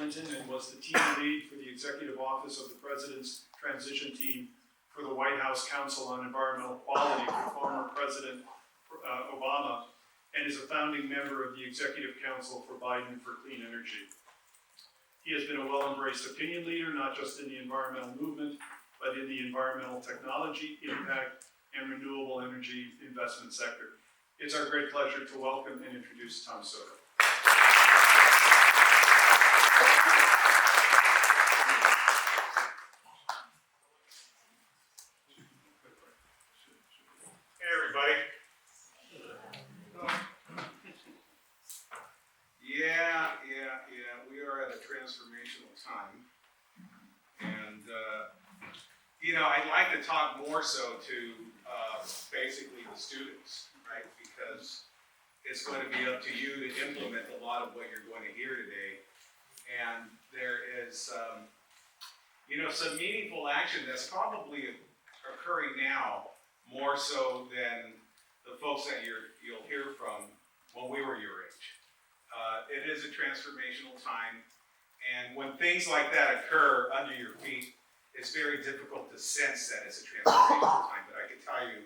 Wellington and was the team lead for the Executive Office of the President's Transition Team for the White House Council on Environmental Quality for former President Obama, and is a founding member of the Executive Council for Biden for Clean Energy. He has been a well-embraced opinion leader, not just in the environmental movement, but in the environmental technology, impact, and renewable energy investment sector. It's our great pleasure to welcome and introduce Tom Soto. Hey everybody. Yeah. We are at a transformational time. And, I'd like to talk more so to basically the students, right? Because it's going to be up to you to implement a lot of what you're going to hear today. And there is, some meaningful action that's probably occurring now more so than the folks that you'll hear from when we were your age. It is a transformational time, and when things like that occur under your feet, it's very difficult to sense that it's a transformational time, but I can tell you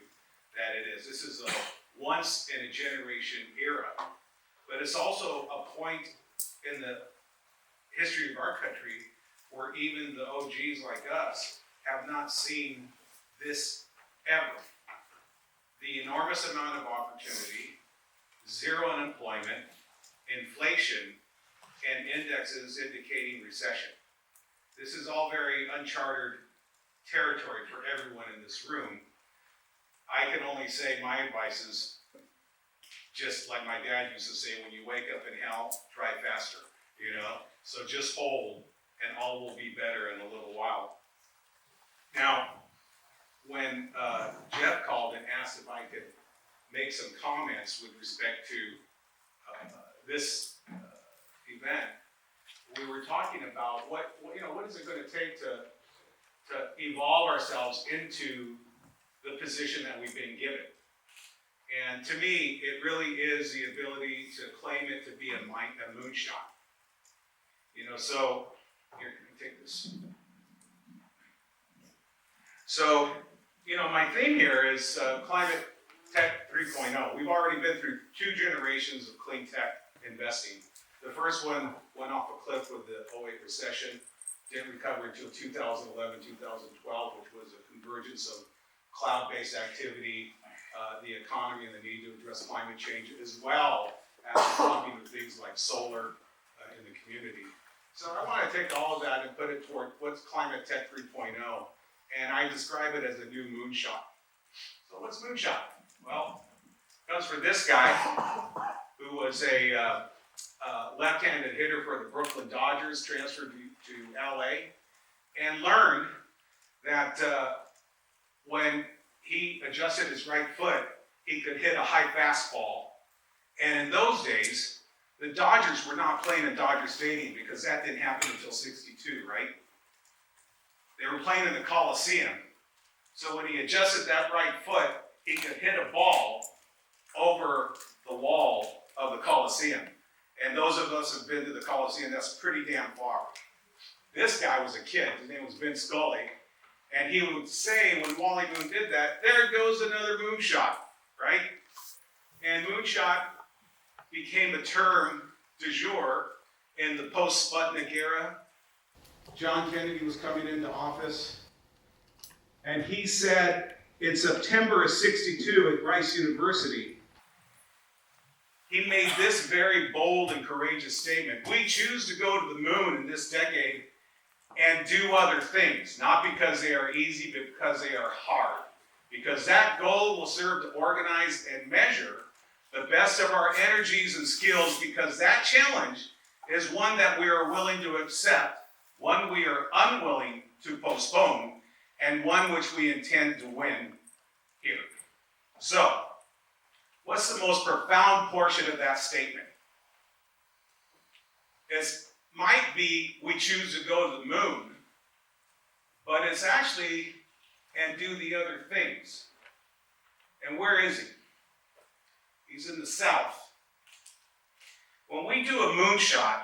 that it is. This is a once-in-a-generation era, but it's also a point in the history of our country where even the OGs like us have not seen this ever. The enormous amount of opportunity, zero unemployment, inflation, and indexes indicating recession. This is all very uncharted territory for everyone in this room. I can only say my advice is just like my dad used to say, when you wake up in hell, drive faster, So just hold, and all will be better in a little while. Now, when Jeff called and asked if I could make some comments with respect to this event, we were talking about what is it going to take to evolve ourselves into the position that we've been given. And to me, it really is the ability to claim it to be a moonshot. So here, can I take this? So, my theme here is Climate Tech 3.0. We've already been through 2 generations of clean tech investing. The first one went off a cliff with the 2008 recession, didn't recover until 2011, 2012, which was a convergence of cloud-based activity, the economy, and the need to address climate change, as well as adopting of things like solar in the community. So I want to take all of that and put it toward what's Climate Tech 3.0, and I describe it as a new moonshot. So what's moonshot? Well, it comes from this guy who was a left-handed hitter for the Brooklyn Dodgers, transferred to LA, and learned that when he adjusted his right foot, he could hit a high fastball. And in those days, the Dodgers were not playing in Dodger Stadium because that didn't happen until '62, right? They were playing in the Coliseum. So when he adjusted that right foot, he could hit a ball over the wall of the Coliseum. And those of us who've been to the Coliseum, that's pretty damn far. This guy was a kid. His name was Vince Scully. And he would say, when Wally Moon did that, there goes another moonshot, right? And moonshot became a term du jour in the post-Sputnik era. John Kennedy was coming into office, and he said in September of '62 at Rice University, he made this very bold and courageous statement: we choose to go to the moon in this decade and do other things, not because they are easy, but because they are hard. Because that goal will serve to organize and measure the best of our energies and skills, because that challenge is one that we are willing to accept, one we are unwilling to postpone, and one which we intend to win here. So, what's the most profound portion of that statement? It might be we choose to go to the moon, but it's actually and do the other things. And where is he? He's in the south. When we do a moonshot,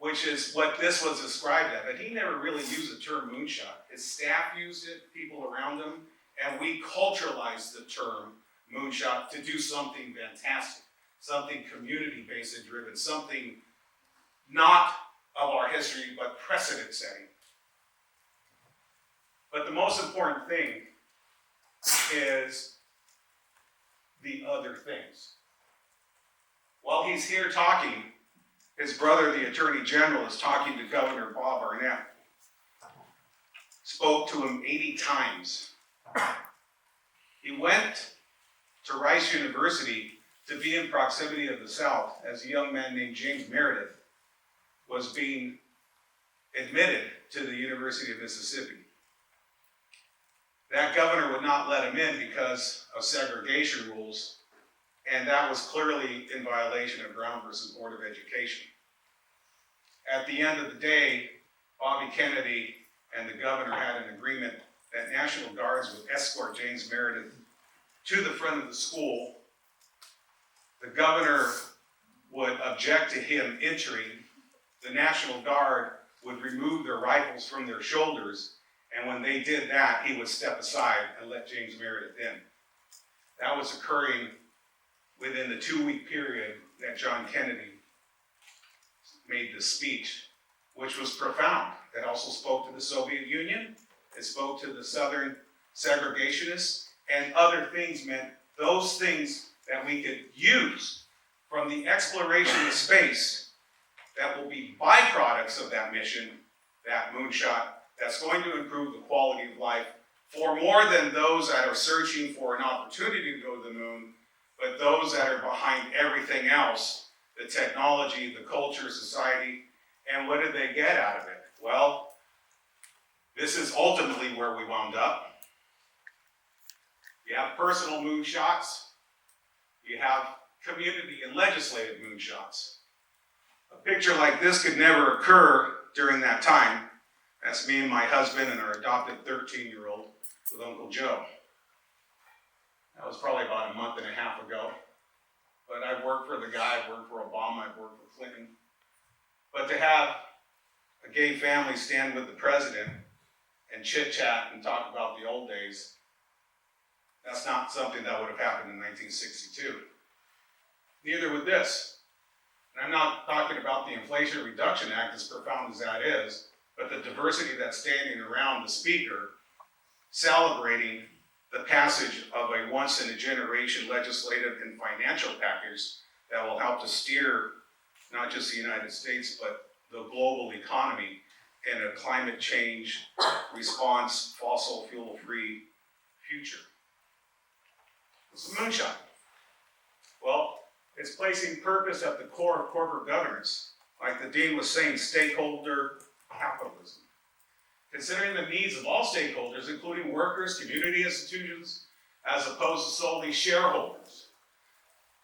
which is what this was described as. But he never really used the term moonshot. His staff used it, people around him, and we culturalized the term moonshot to do something fantastic, something community-based and driven, something not of our history, but precedent setting. But the most important thing is the other things. While he's here talking, his brother, the Attorney General, is talking to Governor Bob Arnett. Spoke to him 80 times. He went to Rice University to be in proximity of the South as a young man named James Meredith was being admitted to the University of Mississippi. That governor would not let him in because of segregation rules, and that was clearly in violation of Brown versus Board of Education. At the end of the day, Bobby Kennedy and the governor had an agreement that National Guards would escort James Meredith to the front of the school. The governor would object to him entering. The National Guard would remove their rifles from their shoulders, and when they did that, he would step aside and let James Meredith in. That was occurring within the 2-week period that John Kennedy made this speech, which was profound. It also spoke to the Soviet Union. It spoke to the Southern segregationists, and other things meant those things that we could use from the exploration of space that will be byproducts of that mission, that moonshot, that's going to improve the quality of life for more than those that are searching for an opportunity to go to the moon, but those that are behind everything else, the technology, the culture, society, and what did they get out of it? Well, this is ultimately where we wound up. You have personal moonshots, you have community and legislative moonshots. A picture like this could never occur during that time. That's me and my husband and our adopted 13-year-old with Uncle Joe. That was probably about a month and a half ago. But I've worked for the guy, I've worked for Obama, I've worked for Clinton. But to have a gay family stand with the president and chit-chat and talk about the old days, that's not something that would have happened in 1962. Neither would this. And I'm not talking about the Inflation Reduction Act, as profound as that is, but the diversity that's standing around the speaker celebrating the passage of a once-in-a-generation legislative and financial package that will help to steer not just the United States, but the global economy in a climate change response, fossil fuel-free future. It's a moonshot. Well, it's placing purpose at the core of corporate governance. Like the Dean was saying, stakeholder capitalism. Considering the needs of all stakeholders, including workers, community institutions, as opposed to solely shareholders.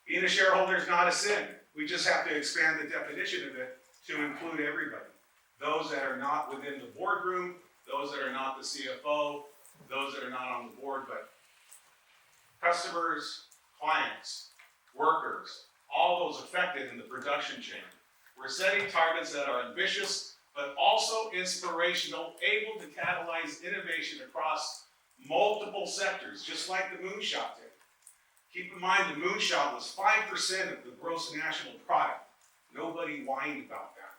Being a shareholder is not a sin. We just have to expand the definition of it to include everybody. Those that are not within the boardroom, those that are not the CFO, those that are not on the board, but customers, clients, workers, all those affected in the production chain. We're setting targets that are ambitious, but also inspirational, able to catalyze innovation across multiple sectors, just like the moonshot did. Keep in mind, the moonshot was 5% of the gross national product. Nobody whined about that.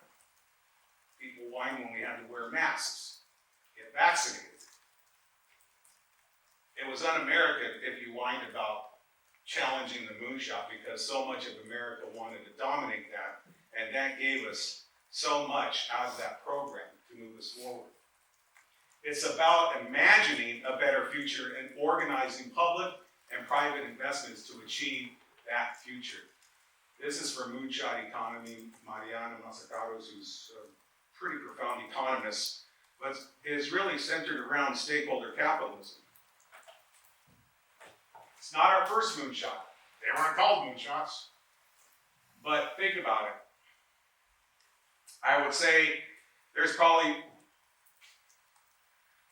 People whined when we had to wear masks, get vaccinated. It was un-American if you whined about challenging the moonshot, because so much of America wanted to dominate that, and that gave us so much out of that program to move us forward. It's about imagining a better future and organizing public and private investments to achieve that future. This is from Moonshot Economy, Mariana Mazzucato, who's a pretty profound economist, but is really centered around stakeholder capitalism. It's not our first moonshot. They weren't called moonshots. But think about it. I would say there's probably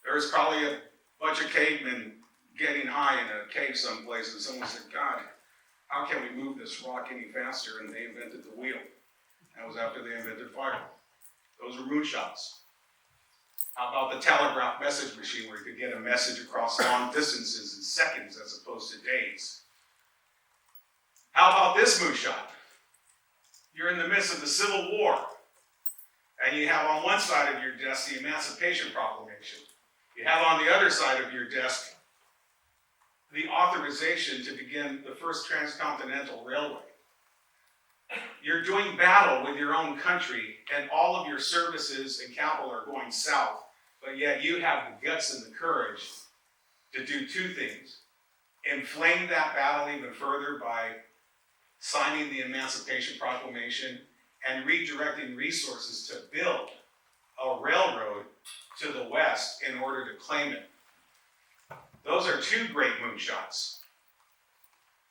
a bunch of cavemen getting high in a cave someplace, and someone said, God, how can we move this rock any faster? And they invented the wheel. That was after they invented fire. were moonshots. How about the telegraph message machine where you could get a message across long distances in seconds as opposed to days? How about this moonshot? You're in the midst of the Civil War, and you have on one side of your desk the Emancipation Proclamation. You have on the other side of your desk the authorization to begin the first transcontinental railway. You're doing battle with your own country, and all of your services and capital are going south, but yet you have the guts and the courage to do two things. Inflame that battle even further by signing the Emancipation Proclamation and redirecting resources to build a railroad to the west in order to claim it. Those are two great moonshots.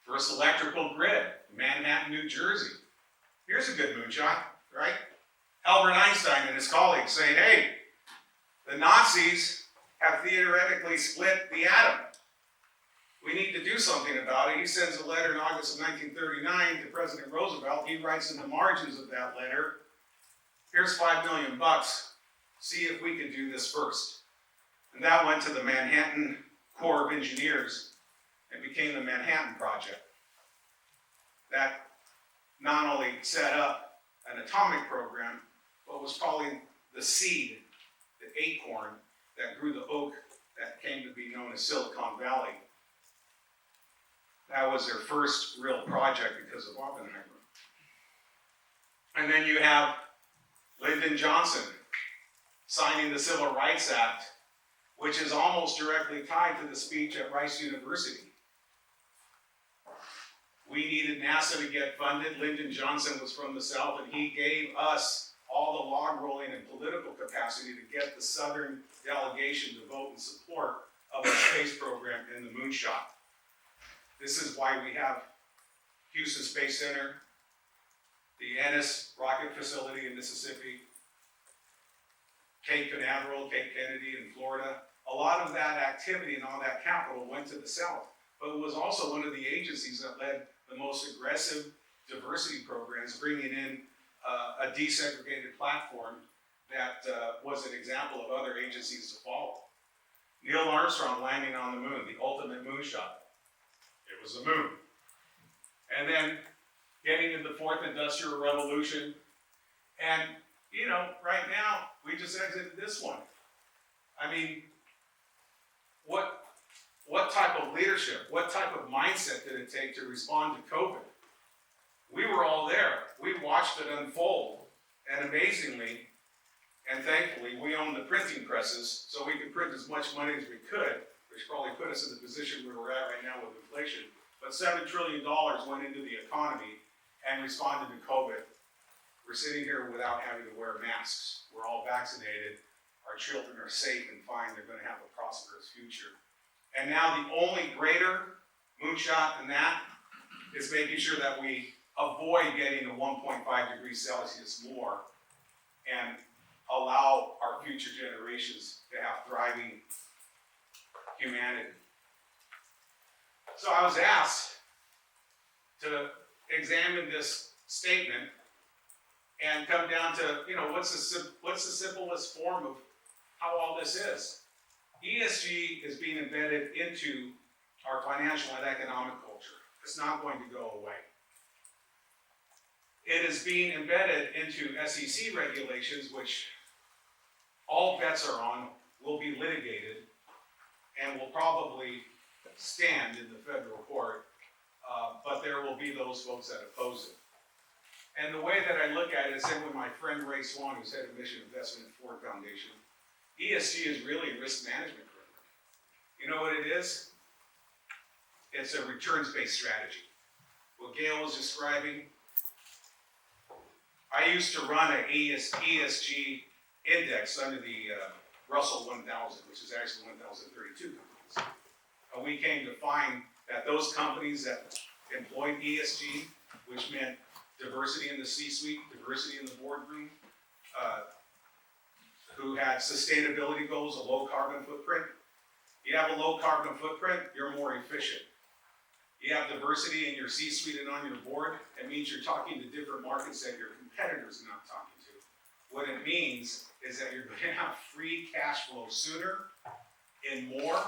First electrical grid, Manhattan, New Jersey. Here's a good moonshot, right? Albert Einstein and his colleagues saying, hey, the Nazis have theoretically split the atom. We need to do something about it. He sends a letter in August of 1939 to President Roosevelt. He writes in the margins of that letter, here's $5 million. See if we can do this first. And that went to the Manhattan Corps of Engineers and became the Manhattan Project. That not only set up an atomic program, but was probably the seed, the acorn that grew the oak that came to be known as Silicon Valley. That was their first real project because of Oppenheimer. And then you have Lyndon Johnson signing the Civil Rights Act, which is almost directly tied to the speech at Rice University. We needed NASA to get funded. Lyndon Johnson was from the South, and he gave us all the log rolling and political capacity to get the Southern delegation to vote in support of the space program and the Moonshot. This is why we have Houston Space Center, the Ennis rocket facility in Mississippi, Cape Canaveral, Cape Kennedy in Florida. A lot of that activity and all that capital went to the South, but it was also one of the agencies that led the most aggressive diversity programs, bringing in a desegregated platform that was an example of other agencies to follow. Neil Armstrong landing on the moon, the ultimate moonshot. It was the moon. And then getting into the fourth industrial revolution. And, you know, right now, we just exited this one. I mean, what type of leadership, what type of mindset did it take to respond to COVID? We were all there. We watched it unfold. And amazingly, and thankfully, we owned the printing presses, so we could print as much money as we could, which probably put us in the position where we're at right now with inflation. But $7 trillion went into the economy and responded to COVID. We're sitting here without having to wear masks. We're all vaccinated. Our children are safe and fine. They're going to have a prosperous future. And now the only greater moonshot than that is making sure that we avoid getting to 1.5 degrees Celsius more and allow our future generations to have thriving humanity. So I was asked to examine this statement and come down to, you know, what's the simplest form of how all this is. ESG is being embedded into our financial and economic culture. It's not going to go away. It is being embedded into SEC regulations, which all bets are on, will be litigated, and will probably stand in the federal court, but there will be those folks that oppose it. And the way that I look at it is, same with my friend Ray Swan, who's head of mission investment at Ford Foundation. ESG is really a risk management framework. You know what it is? It's a returns-based strategy. What Gail was describing, I used to run an ESG index under the Russell 1000, which is actually 1,032 companies. And we came to find that those companies that employed ESG, which meant diversity in the C-suite, diversity in the boardroom, who had sustainability goals, a low carbon footprint. You have a low carbon footprint, you're more efficient. You have diversity in your C-suite and on your board, it means you're talking to different markets that your competitors are not talking to. what it means is that you're gonna have free cash flow sooner and more,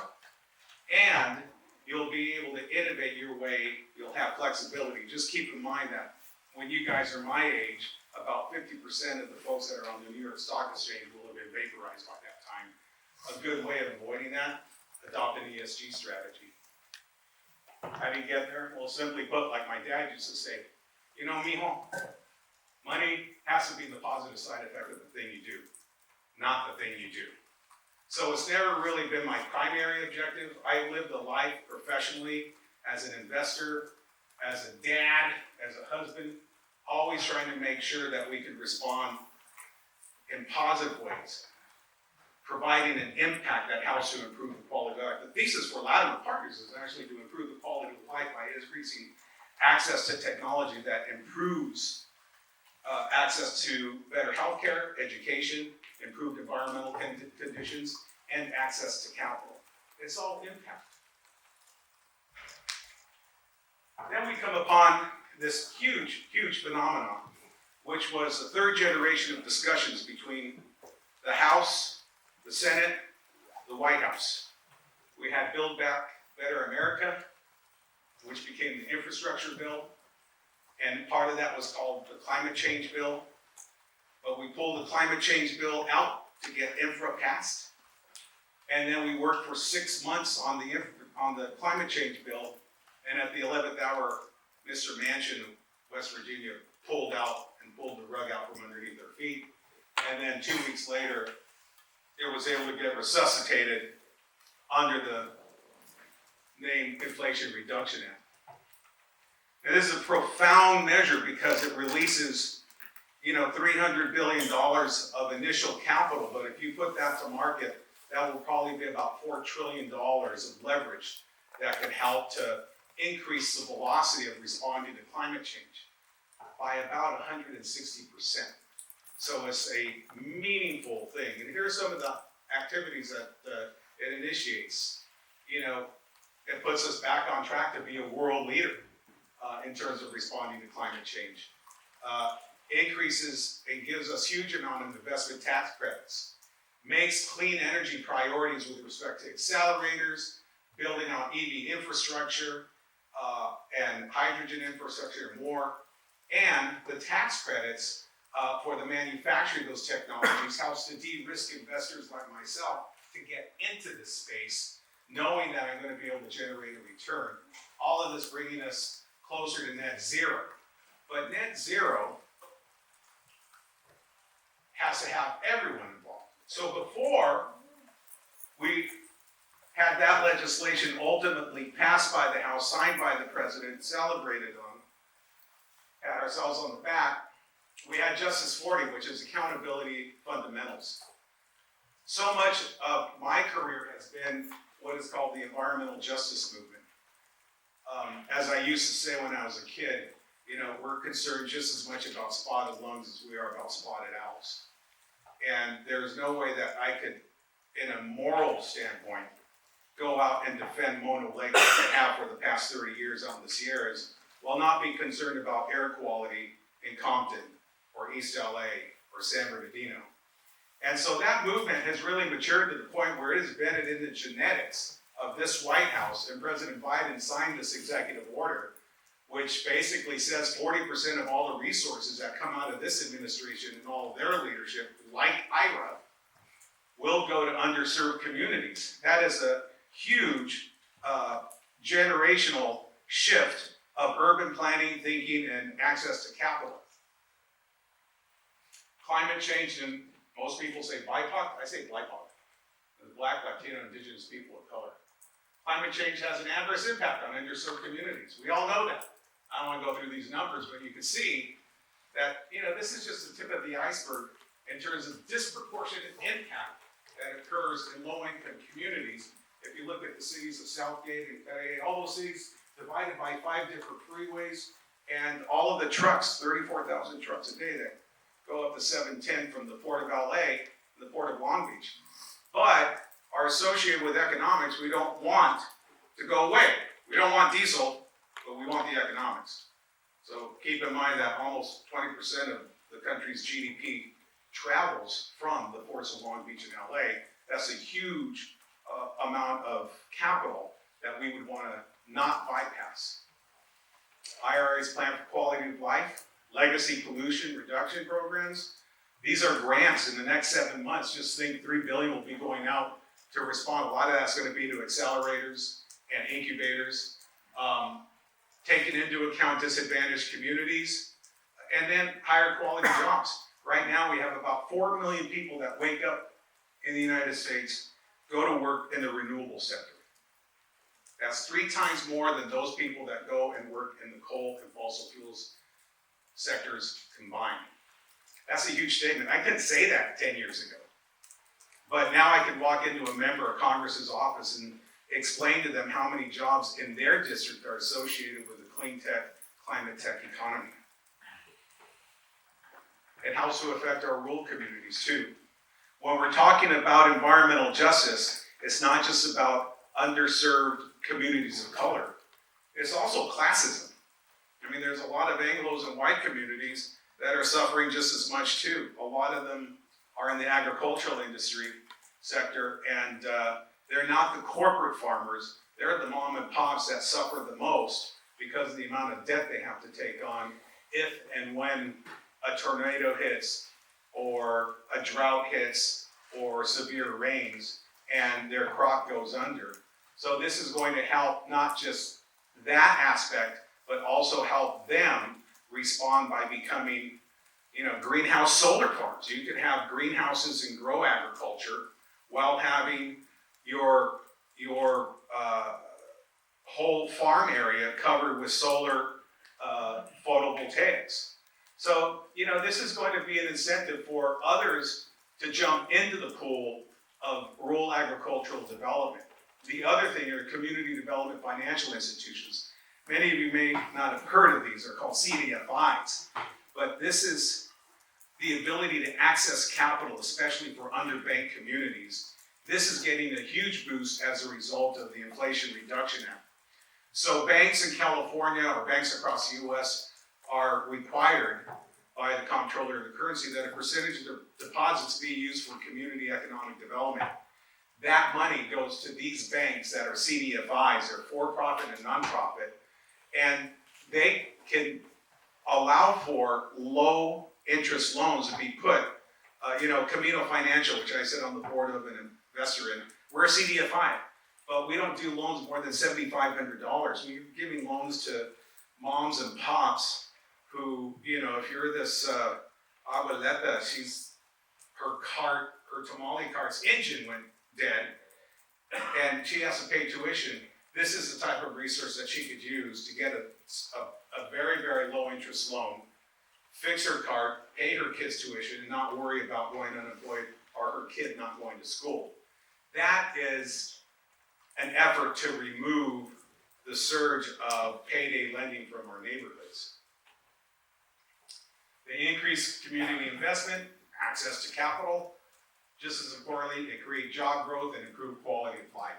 and you'll be able to innovate your way, you'll have flexibility. Just keep in mind that when you guys are my age, about 50% of the folks that are on the New York Stock Exchange will have been vaporized by that time. A good way of avoiding that, adopt an ESG strategy. How do you get there? Well, simply put, like my dad used to say, you know, mijo, money has to be the positive side effect of the thing you do, not the thing you do. So it's never really been my primary objective. I lived a life professionally as an investor, as a dad, as a husband, always trying to make sure that we could respond in positive ways, providing an impact that helps to improve the quality of life. The thesis for Latimer Partners is actually to improve the quality of life by increasing access to technology that improves access to better healthcare, education, improved environmental conditions, and access to capital. It's all impact. Then we come upon this huge, huge phenomenon, which was the third generation of discussions between the House, the Senate, the White House. We had Build Back Better America, which became the infrastructure bill, and part of that was called the climate change bill. But we pulled the climate change bill out to get infra passed, and then we worked for 6 months on the climate change bill, and at the 11th hour, Mr. Manchin of West Virginia pulled the rug out from underneath their feet, and then 2 weeks later, it was able to get resuscitated under the name Inflation Reduction Act. And this is a profound measure because it releases, $300 billion of initial capital, but if you put that to market, that will probably be about $4 trillion of leverage that could help to increase the velocity of responding to climate change by about 160%. So it's a meaningful thing. And here are some of the activities that it initiates. It puts us back on track to be a world leader in terms of responding to climate change. Increases and gives us huge amount of investment tax credits. Makes clean energy priorities with respect to accelerators, building out EV infrastructure, and hydrogen infrastructure and more. And the tax credits for the manufacturing of those technologies helps to de-risk investors like myself to get into this space, knowing that I'm going to be able to generate a return. All of this bringing us closer to net zero. But net zero has to have everyone involved. So before we had that legislation ultimately passed by the House, signed by the President, celebrated on, had ourselves on the back, we had Justice 40, which is accountability fundamentals. So much of my career has been what is called the environmental justice movement. As I used to say when I was a kid, we're concerned just as much about spotted lungs as we are about spotted owls. And there's no way that I could, in a moral standpoint, go out and defend Mona Lake like I have for the past 30 years out in the Sierras, while not be concerned about air quality in Compton, or East LA, or San Bernardino. And so that movement has really matured to the point where it is embedded in the genetics of this White House, and President Biden signed this executive order, which basically says 40% of all the resources that come out of this administration and all of their leadership, like IRA, will go to underserved communities. That is a huge generational shift of urban planning, thinking, and access to capital. Climate change, and most people say BIPOC, I say BLIPOC, the Black, Latino, Indigenous people of color. Climate change has an adverse impact on underserved communities. We all know that. I don't want to go through these numbers, but you can see that, this is just the tip of the iceberg in terms of disproportionate impact that occurs in low-income communities. If you look at the cities of Southgate and Carey, all those cities divided by 5 different freeways, and all of the trucks, 34,000 trucks a day that go up to 710 from the Port of LA and the Port of Long Beach, but are associated with economics we don't want to go away. We don't want diesel, but we want the economics. So keep in mind that almost 20% of the country's GDP travels from the ports of Long Beach and LA, that's a huge amount of capital that we would want to not bypass. IRA's plan for quality of life, legacy pollution reduction programs. These are grants in the next 7 months. Just think $3 billion will be going out to respond. A lot of that's going to be to accelerators and incubators, taking into account disadvantaged communities, and then higher quality jobs. Right now we have about 4 million people that wake up in the United States, go to work in the renewable sector. That's 3 times more than those people that go and work in the coal and fossil fuels sectors combined. That's a huge statement. I couldn't say that 10 years ago. But now I can walk into a member of Congress's office and explain to them how many jobs in their district are associated with the clean tech, climate tech economy. It helps to affect our rural communities too. When we're talking about environmental justice, it's not just about underserved communities of color. It's also classism. I mean, there's a lot of Anglos and white communities that are suffering just as much too. A lot of them are in the agricultural industry sector, and they're not the corporate farmers. They're the mom and pops that suffer the most because of the amount of debt they have to take on if and when a tornado hits or a drought hits or severe rains and their crop goes under. So this is going to help not just that aspect, but also help them respond by becoming, greenhouse solar farms. You can have greenhouses and grow agriculture while having your whole farm area covered with solar photovoltaics. So, this is going to be an incentive for others to jump into the pool of rural agricultural development. The other thing are community development financial institutions. Many of you may not have heard of these. They're called CDFIs. But this is the ability to access capital, especially for underbanked communities. This is getting a huge boost as a result of the Inflation Reduction Act. So banks in California or banks across the US are required by the comptroller of the currency that a percentage of their deposits be used for community economic development. That money goes to these banks that are CDFIs, they're for-profit and non-profit, and they can allow for low interest loans to be put, Camino Financial, which I sit on the board of an investor in, we're a CDFI, but we don't do loans more than $7,500. We're giving loans to moms and pops who, if you're this abuelita, her tamale cart's engine went dead, and she has to pay tuition. This is the type of resource that she could use to get a very, very low interest loan, fix her cart, pay her kids tuition, and not worry about going unemployed or her kid not going to school. That is an effort to remove the surge of payday lending from our neighborhoods. They increase community investment, access to capital. Just as importantly, they create job growth and improve quality of life.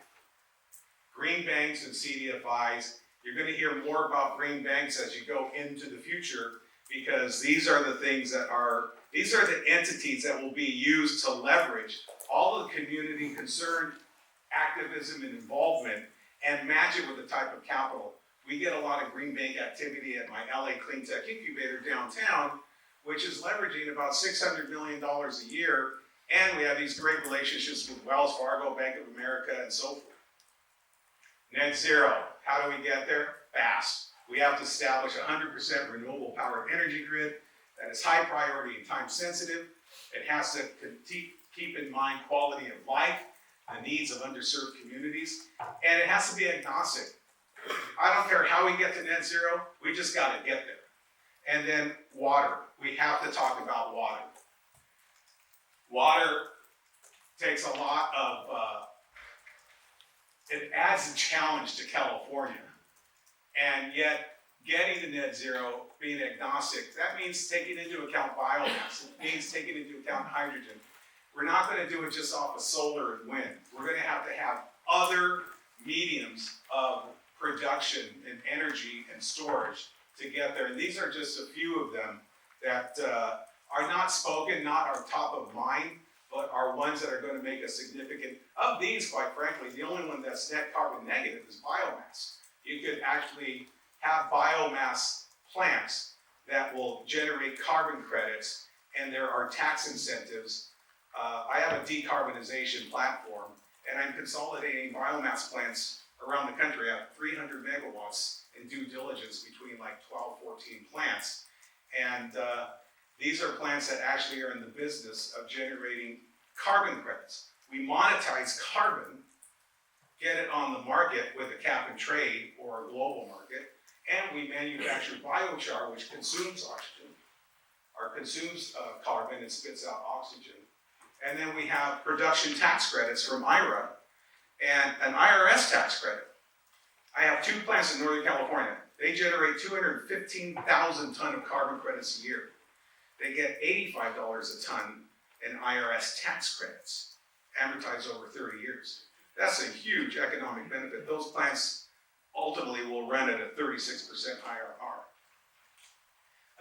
Green banks and CDFIs, you're going to hear more about green banks as you go into the future, because these are the entities that will be used to leverage all of the community concern, activism, and involvement and match it with the type of capital. We get a lot of green bank activity at my LA Clean Tech Incubator downtown, which is leveraging about $600 million a year. And we have these great relationships with Wells Fargo, Bank of America, and so forth. Net zero, how do we get there? Fast. We have to establish a 100% renewable power energy grid that is high priority and time sensitive. It has to keep in mind quality of life, the needs of underserved communities, and it has to be agnostic. I don't care how we get to net zero, we just gotta get there. And then water, we have to talk about water. Water takes a lot of, it adds a challenge to California. And yet, getting to net zero, being agnostic, that means taking into account biomass. It means taking into account hydrogen. We're not going to do it just off of solar and wind. We're going to have other mediums of production and energy and storage to get there. And these are just a few of them that are not spoken, not are top of mind, but are ones that are going to make a significant, of these, quite frankly, the only one that's net carbon negative is biomass. You could actually have biomass plants that will generate carbon credits, and there are tax incentives. I have a decarbonization platform, and I'm consolidating biomass plants around the country. I have 300 megawatts in due diligence between like 12, 14 plants. And these are plants that actually are in the business of generating carbon credits. We monetize carbon, get it on the market with a cap and trade or a global market, and we manufacture biochar, which consumes oxygen, or consumes carbon and spits out oxygen. And then we have production tax credits from IRA and an IRS tax credit. I have 2 plants in Northern California. They generate 215,000 ton of carbon credits a year. They get $85 a ton in IRS tax credits, amortized over 30 years. That's a huge economic benefit. Those plants ultimately will run at a 36% IRR.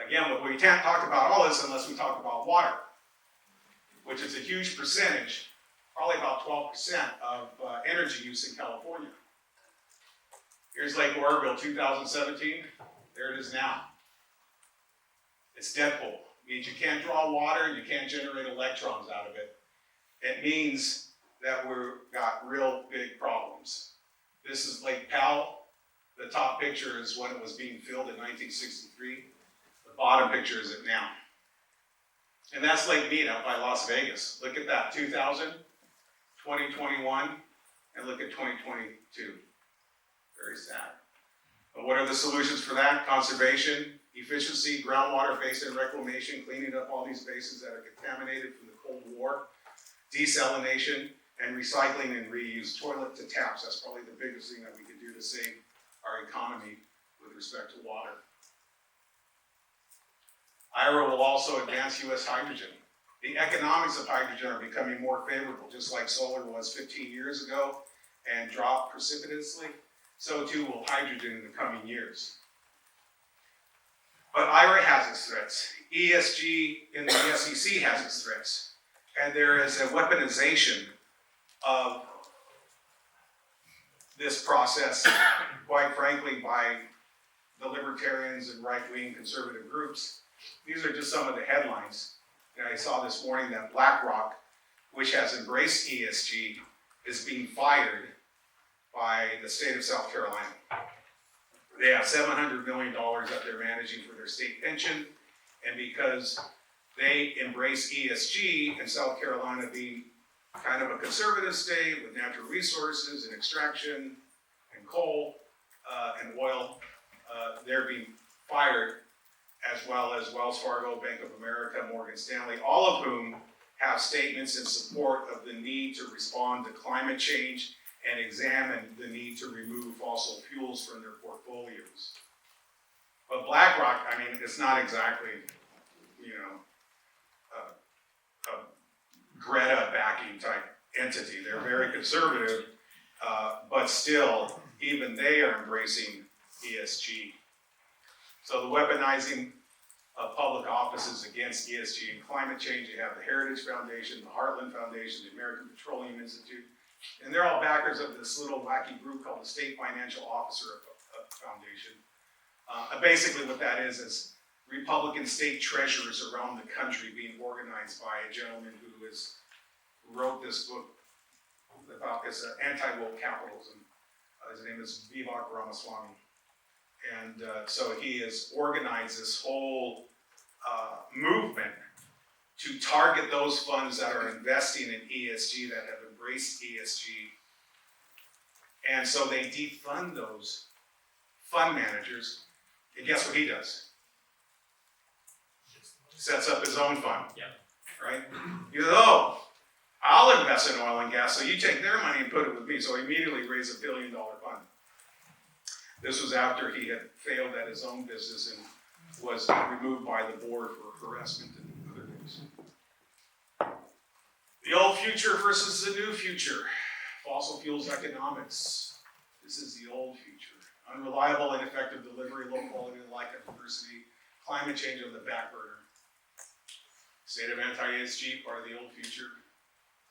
Again, but we can't talk about all this unless we talk about water, which is a huge percentage, probably about 12% of energy use in California. Here's Lake Oroville 2017. There it is now. It's Deadpool. It means you can't draw water and you can't generate electrons out of it. It means that we've got real big problems. This is Lake Powell. The top picture is when it was being filled in 1963. The bottom picture is it now. And that's Lake Mead out by Las Vegas. Look at that, 2000, 2021, and look at 2022. Very sad. But what are the solutions for that? Conservation, efficiency, groundwater basin reclamation, cleaning up all these basins that are contaminated from the Cold War, desalination, and recycling and reuse, toilet to taps. That's probably the biggest thing that we could do to save our economy with respect to water. IRA will also advance U.S. hydrogen. The economics of hydrogen are becoming more favorable, just like solar was 15 years ago and dropped precipitously. So too will hydrogen in the coming years. But IRA has its threats. ESG in the SEC has its threats. And there is a weaponization of this process, quite frankly, by the libertarians and right-wing conservative groups. These are just some of the headlines. And I saw this morning that BlackRock, which has embraced ESG, is being fired by the state of South Carolina. They have $700 million that they're managing for their state pension, and because they embrace ESG, and South Carolina being kind of a conservative state with natural resources and extraction and coal and oil, they're being fired, as well as Wells Fargo, Bank of America, Morgan Stanley, all of whom have statements in support of the need to respond to climate change and examine the need to remove fossil fuels from their portfolios. But BlackRock, I mean, it's not exactly, a Greta backing type entity. They're very conservative, but still, even they are embracing ESG. So the weaponizing of public offices against ESG and climate change, you have the Heritage Foundation, the Heartland Foundation, the American Petroleum Institute, and they're all backers of this little wacky group called the State Financial Officer Foundation. Basically what that is Republican state treasurers around the country being organized by a gentleman who wrote this book about this anti-woke capitalism. His name is Vivek Ramaswamy. And so he has organized this whole movement to target those funds that are investing in ESG, that have embraced ESG. And so they defund those fund managers. And guess what he does? Sets up his own fund. Yeah. Right? He goes, oh, I'll invest in oil and gas, so you take their money and put it with me. So he immediately raised $1 billion fund. This was after he had failed at his own business and was removed by the board for harassment and other things. The old future versus the new future. Fossil fuels economics. This is the old future. Unreliable and ineffective delivery, low quality of life and diversity, climate change on the back burner. State of anti-ESG, part of the old future.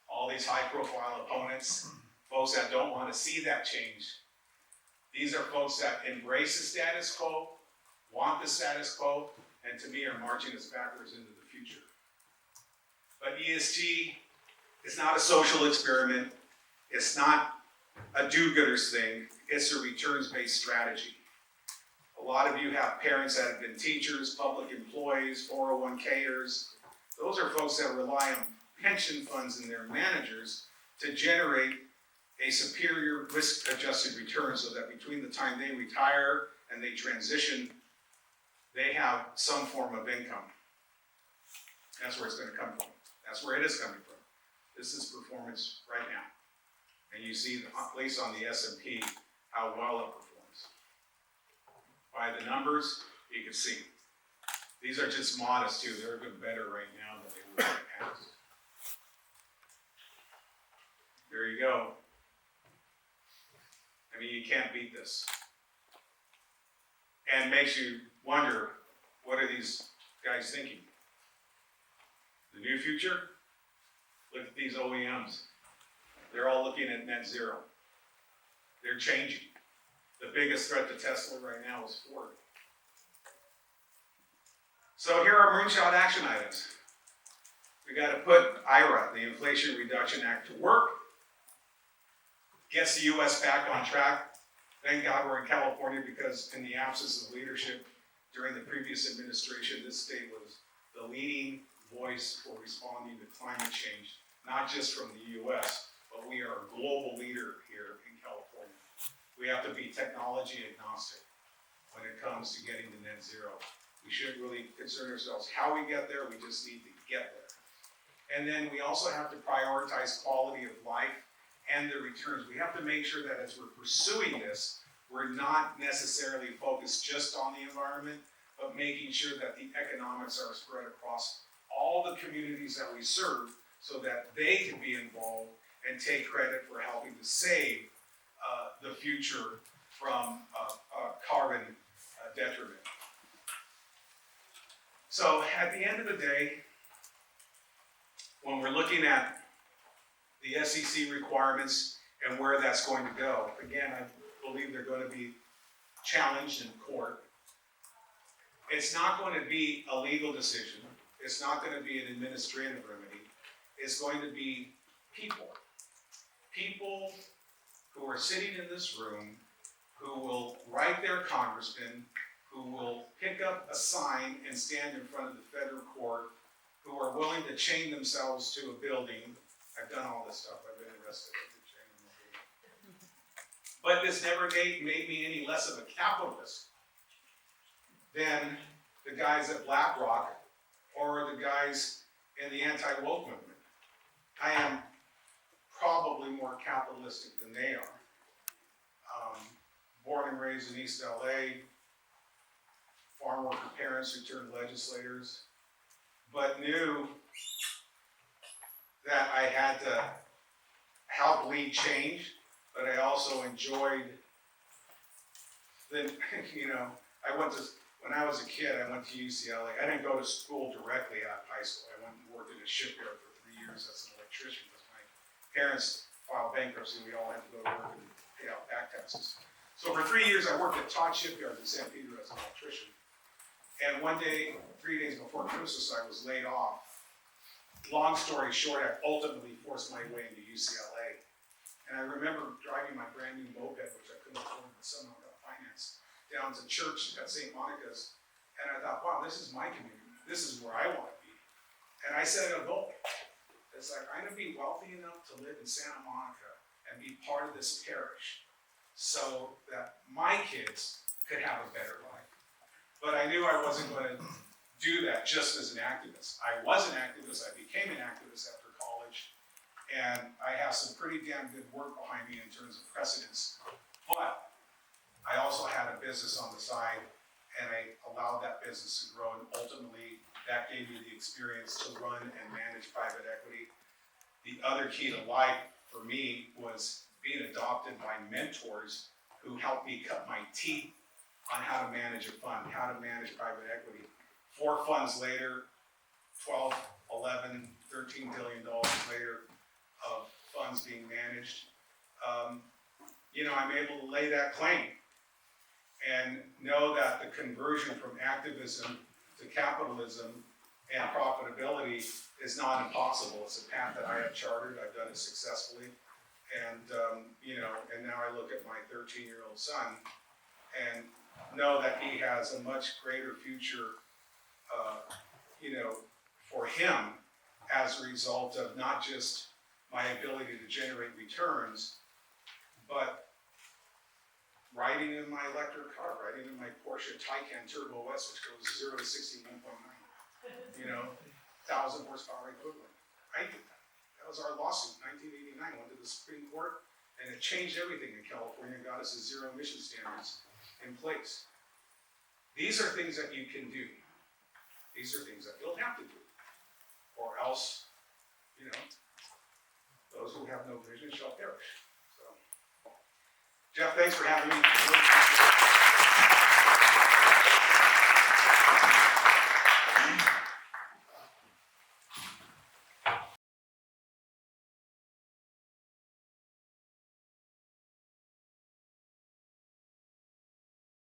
All these high-profile opponents, folks that don't want to see that change. These are folks that embrace the status quo, want the status quo, and to me are marching us backwards into the future. But ESG is not a social experiment. It's not a do-gooders thing. It's a returns-based strategy. A lot of you have parents that have been teachers, public employees, 401kers. Those are folks that rely on pension funds and their managers to generate a superior risk-adjusted return so that between the time they retire and they transition, they have some form of income. That's where it's going to come from. That's where it is coming from. This is performance right now. And you see, at least on the S&P, how well it performs. By the numbers, you can see. These are just modest too. They're even better right now than they were in the past. There you go. I mean, you can't beat this. And makes you wonder, what are these guys thinking? The new future? Look at these OEMs. They're all looking at net zero. They're changing. The biggest threat to Tesla right now is Ford. So here are Moonshot action items. We got to put IRA, the Inflation Reduction Act, to work. Gets the U.S. back on track. Thank God we're in California, because in the absence of leadership during the previous administration, this state was the leading voice for responding to climate change, not just from the U.S., but we are a global leader here in California. We have to be technology agnostic when it comes to getting to net zero. We shouldn't really concern ourselves how we get there, we just need to get there. And then we also have to prioritize quality of life and the returns. We have to make sure that as we're pursuing this, we're not necessarily focused just on the environment, but making sure that the economics are spread across all the communities that we serve so that they can be involved and take credit for helping to save the future from carbon detriment. So at the end of the day, when we're looking at the SEC requirements and where that's going to go, again, I believe they're going to be challenged in court. It's not going to be a legal decision. It's not going to be an administrative remedy. It's going to be people. People who are sitting in this room, who will write their congressman, who will pick up a sign and stand in front of the federal court, who are willing to chain themselves to a building. I've done all this stuff. I've been arrested. But this never made me any less of a capitalist than the guys at BlackRock or the guys in the anti-woke movement. I am probably more capitalistic than they are. Born and raised in East LA, farm worker parents who turned legislators, but knew that I had to help lead change, but I also enjoyed the, when I was a kid, I went to UCLA. I didn't go to school directly out of high school. I went and worked in a shipyard for 3 years as an electrician because my parents filed bankruptcy. We all had to go to work and pay out back taxes. So for 3 years, I worked at Todd Shipyard in San Pedro as an electrician. And one day, 3 days before Christmas, I was laid off. Long story short, I ultimately forced my way into UCLA. And I remember driving my brand new moped, which I couldn't afford, but somehow got financed, down to church at St. Monica's. And I thought, wow, this is my community. This is where I want to be. And I set a goal. It's like, I'm going to be wealthy enough to live in Santa Monica and be part of this parish so that my kids could have a better life. But I knew I wasn't going to do that just as an activist. I was an activist. I became an activist after college. And I have some pretty damn good work behind me in terms of precedents. But I also had a business on the side, and I allowed that business to grow. And ultimately, that gave me the experience to run and manage private equity. The other key to life for me was being adopted by mentors who helped me cut my teeth on how to manage a fund, how to manage private equity. 4 funds later, 12, $11, $13 billion later of funds being managed, I'm able to lay that claim and know that the conversion from activism to capitalism and profitability is not impossible. It's a path that I have chartered. I've done it successfully. And, and now I look at my 13-year-old son and know that he has a much greater future, for him as a result of not just my ability to generate returns, but riding in my electric car, riding in my Porsche Taycan Turbo S, which goes 0 to 61.9, 1,000 horsepower equivalent. I did that. That was our lawsuit, 1989, went to the Supreme Court, and it changed everything in California and got us the zero emission standards in place. These are things that you can do. These are things that you'll have to do. Or else, those who have no vision shall perish. So, Jeff, thanks for having me.